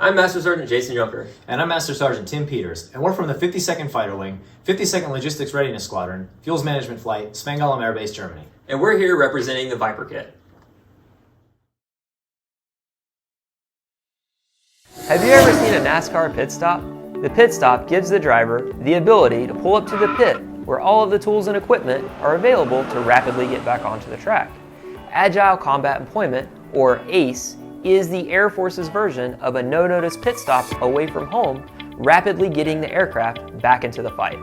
I'm Master Sergeant Jason Junker. And I'm Master Sergeant Tim Peters, and we're from the 52nd Fighter Wing, 52nd Logistics Readiness Squadron, Fuels Management Flight, Spangdahlem Air Base, Germany. And we're here representing the Viper Kit. Have you ever seen a NASCAR pit stop? The pit stop gives the driver the ability to pull up to the pit where all of the tools and equipment are available to rapidly get back onto the track. Agile Combat Employment, or ACE, is the Air Force's version of a no-notice pit stop away from home, rapidly getting the aircraft back into the fight.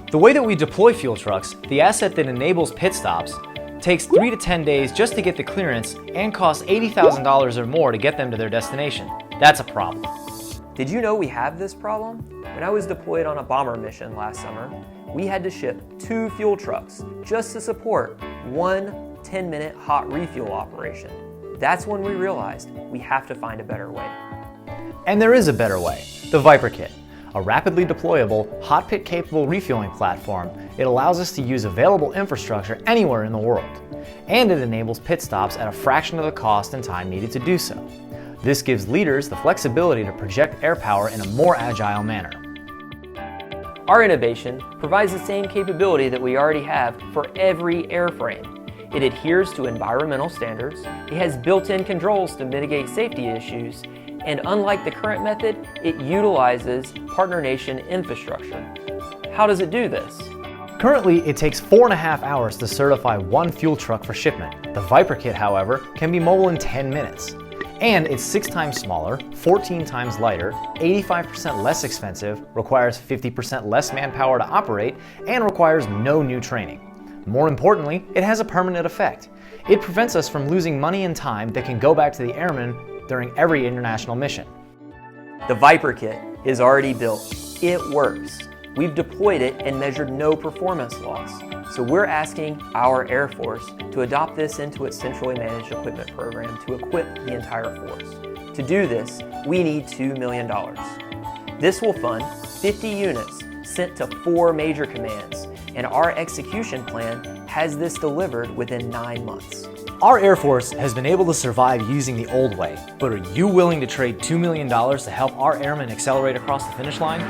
The way that we deploy fuel trucks, the asset that enables pit stops, takes 3 to 10 days just to get the clearance and costs $80,000 or more to get them to their destination. That's a problem. Did you know we have this problem? When I was deployed on a bomber mission last summer, we had to ship 2 fuel trucks just to support one 10-minute hot refuel operation. That's when we realized we have to find a better way. And there is a better way, the Viper Kit, a rapidly deployable, hot pit capable refueling platform. It allows us to use available infrastructure anywhere in the world, and it enables pit stops at a fraction of the cost and time needed to do so. This gives leaders the flexibility to project air power in a more agile manner. Our innovation provides the same capability that we already have for every airframe. It adheres to environmental standards, it has built-in controls to mitigate safety issues, and unlike the current method, it utilizes partner nation infrastructure. How does it do this? Currently, it takes 4.5 hours to certify one fuel truck for shipment. The Viper Kit, however, can be mobile in 10 minutes. And it's 6 times smaller, 14 times lighter, 85% less expensive, requires 50% less manpower to operate, and requires no new training. More importantly, it has a permanent effect. It prevents us from losing money and time that can go back to the airmen during every international mission. The Viper Kit is already built. It works. We've deployed it and measured no performance loss. So we're asking our Air Force to adopt this into its centrally managed equipment program to equip the entire force. To do this, we need $2 million. This will fund 50 units sent to 4 major commands, and our execution plan has this delivered within 9 months. Our Air Force has been able to survive using the old way, but are you willing to trade $2 million to help our airmen accelerate across the finish line?